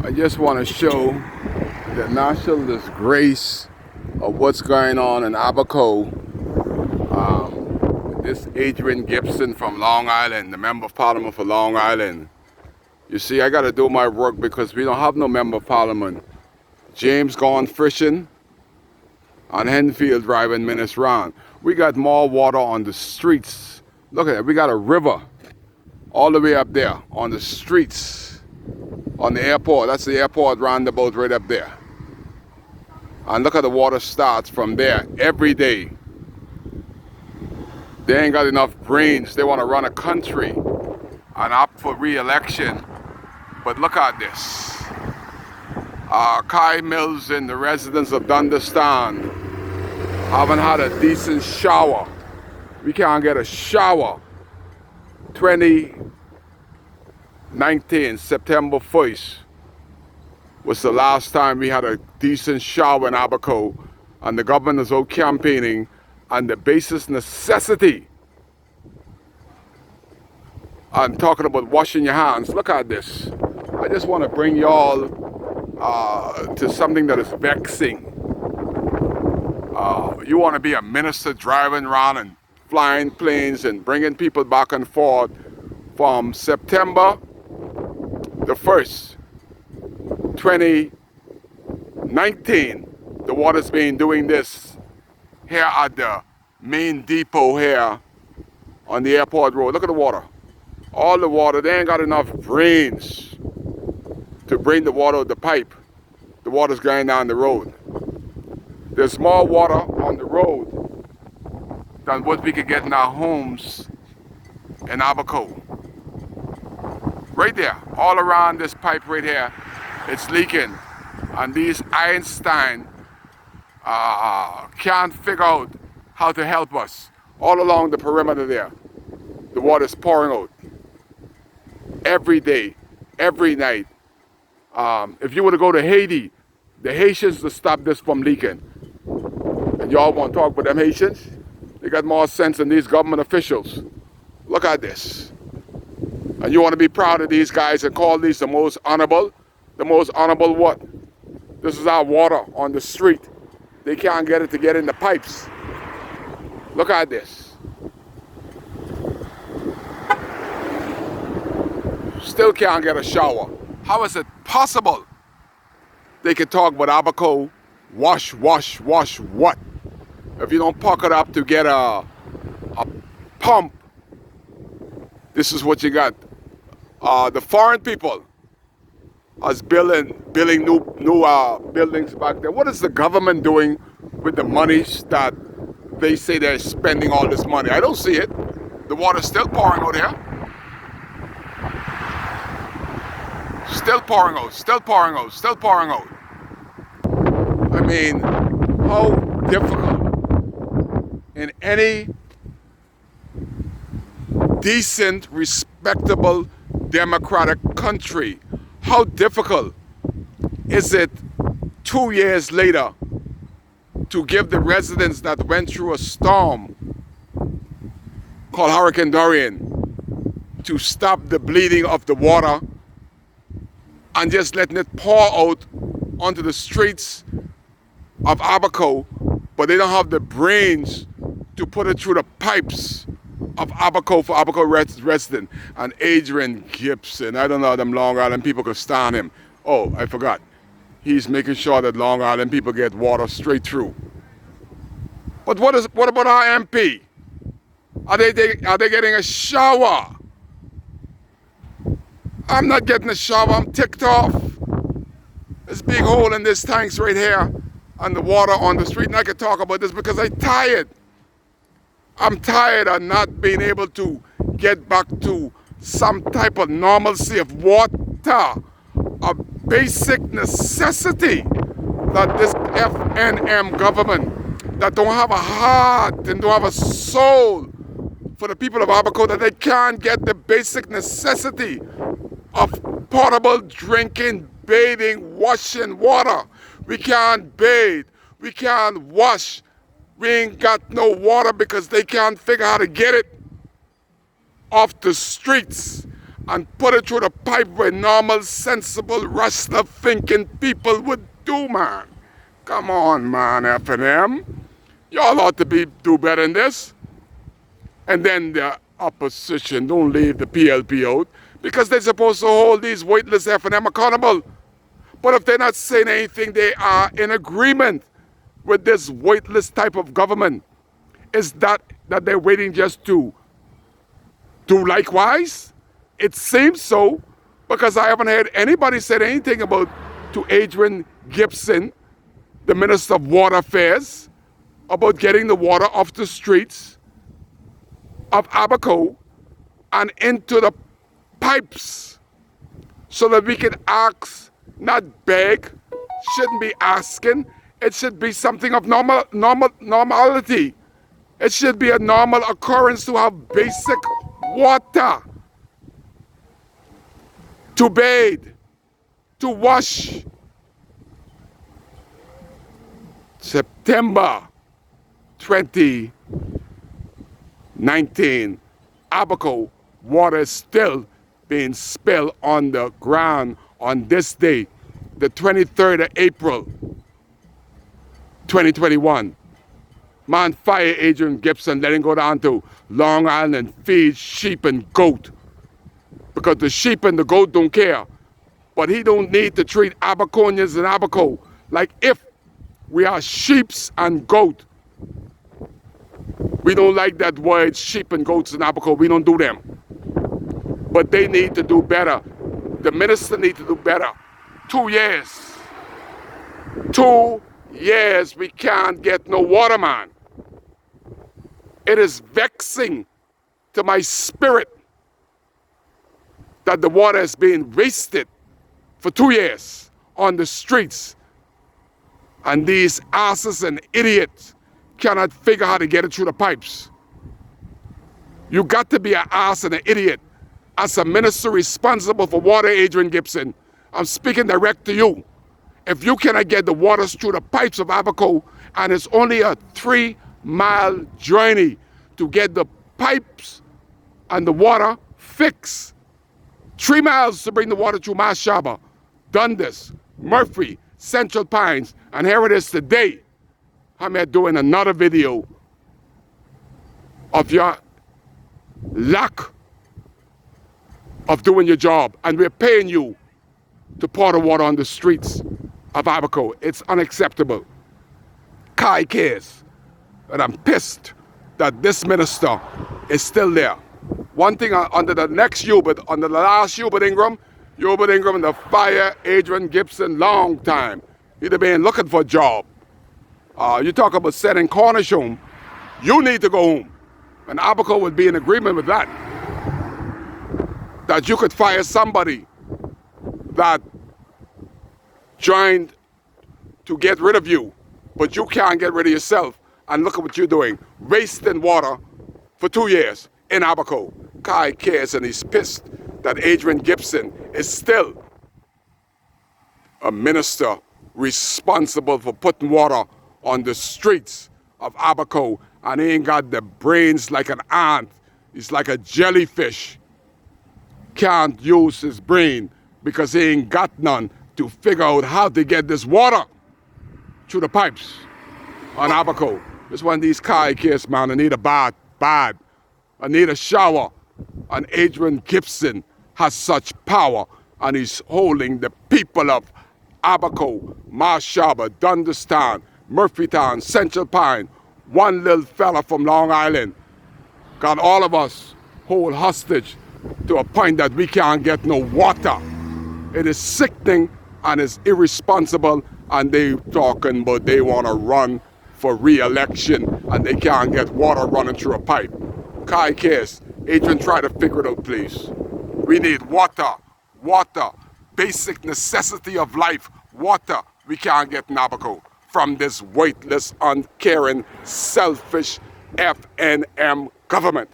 I just want to show the national disgrace of what's going on in Abaco. This Adrian Gibson from Long Island, the Member of Parliament for Long Island. You see, I got to do my work because we don't have no Member of Parliament. James gone fishing on Henfield Drive in Minnesota. We got more water on the streets. Look at it, we got a river all the way up there on the streets, on the airport. That's the airport roundabout right up there. And look at the water starts from there every day. They ain't got enough brains. They want to run a country and opt for re-election. But look at this. Kai Mills and the residents of Dundastan haven't had a decent shower. We can't get a shower. 2019, September 1st, was the last time we had a decent shower in Abaco, and the government is out campaigning on the basis necessity and talking about washing your hands. Look at this. I just want to bring y'all to something that is vexing. You want to be a minister driving around and flying planes and bringing people back and forth from September the 1st, 2019. The water's been doing this here at the main depot here on the airport road. Look at the water. All the water. They ain't got enough brains to bring the water out the pipe. The water's going down the road. There's more water on the road than what we could get in our homes in Abaco. Right there, all around this pipe right here, it's leaking. And these Einstein can't figure out how to help us. All along the perimeter there, the water's pouring out. Every day, every night. If you were to go to Haiti, the Haitians to stop this from leaking. And y'all want to talk about them Haitians? They got more sense than these government officials. Look at this. And you want to be proud of these guys and call these the most honorable? The most honorable what? This is our water on the street. They can't get it to get in the pipes. Look at this. Still can't get a shower. How is it possible they can talk about Abaco, wash what? If you don't pocket up to get a pump, this is what you got. The foreign people is building new buildings back there. What is the government doing with the monies that they say they're spending all this money? I don't see it. The water's still pouring out here. Still pouring out, still pouring out, still pouring out. I mean, how difficult in any decent, respectable, democratic country, how difficult is it 2 years later to give the residents that went through a storm called Hurricane Dorian to stop the bleeding of the water and just letting it pour out onto the streets of Abaco, but they don't have the brains to put it through the pipes of Abaco for Abaco resident. And Adrian Gibson, I don't know, them Long Island people could stand him. Oh, I forgot. He's making sure that Long Island people get water straight through. But what about our MP? Are they getting a shower? I'm not getting a shower, I'm ticked off. There's a big hole in this tanks right here and the water on the street, and I can talk about this because I'm tired. I'm tired of not being able to get back to some type of normalcy of water, a basic necessity that this FNM government that don't have a heart and don't have a soul for the people of Abaco, that they can't get the basic necessity of potable drinking, bathing, washing water. We can't bathe, we can't wash, we ain't got no water because they can't figure out how to get it off the streets. and put it through the pipe where normal, sensible, rational thinking people would do, man. Come on, man, F&M. Y'all ought to do better than this. And then the opposition don't leave the PLP out because they're supposed to hold these weightless F&M accountable. But if they're not saying anything, they are in agreement with this weightless type of government. Is that they're waiting just to do likewise? It seems so, because I haven't heard anybody say anything about to Adrian Gibson, the Minister of Water Affairs, about getting the water off the streets of Abaco and into the pipes so that we can ask, not beg, shouldn't be asking. It should be something of normality. It should be a normal occurrence to have basic water, to bathe, to wash. September 2019, Abaco water is still being spilled on the ground on this day, the 23rd of April, 2021. Man, fire Adrian Gibson, let him go down to Long Island and feed sheep and goat. Because the sheep and the goat don't care. But he don't need to treat Abaconians and Abaco like if we are sheeps and goat. We don't like that word, sheep and goats and Abaco. We don't do them. But they need to do better. The minister need to do better. 2 years. 2 years we can't get no water, man. It is vexing to my spirit that the water is being wasted for 2 years on the streets. And these asses and idiots cannot figure how to get it through the pipes. You got to be an ass and an idiot as a minister responsible for water, Adrian Gibson. I'm speaking direct to you. If you cannot get the water through the pipes of Abaco, and it's only a 3-mile journey to get the pipes and the water fixed. 3 miles to bring the water through Mashaba, Dundas, Murphy, Central Pines, and here it is today. I'm here doing another video of your lack of doing your job, and we're paying you to pour the water on the streets of Abaco. It's unacceptable. Kai cares, and I'm pissed that this minister is still there. One thing under the next Hubert, under the last Hubert Ingram and the fire Adrian Gibson long time. He'd have been looking for a job. You talk about sending Cornish home, you need to go home. And Abaco would be in agreement with that. That you could fire somebody that joined to get rid of you, but you can't get rid of yourself. And look at what you're doing, wasting water for 2 years in Abaco. Kai cares, and he's pissed that Adrian Gibson is still a minister responsible for putting water on the streets of Abaco, and he ain't got the brains like an ant. He's like a jellyfish. Can't use his brain because he ain't got none to figure out how to get this water through the pipes on Abaco. This one of these Kai kids, man, I need a bath, bad. I need a shower. And Adrian Gibson has such power, and he's holding the people of Abaco, Mashaba, Dundestown, Murphytown, Central Pine, one little fella from Long Island, got all of us hold hostage to a point that we can't get no water. It is sickening and it's irresponsible, and they talking about they want to run for re-election and they can't get water running through a pipe. Kai cares. Adrian, try to figure it out, please. We need water. Water. Basic necessity of life. Water. We can't get in Abaco from this weightless, uncaring, selfish FNM government.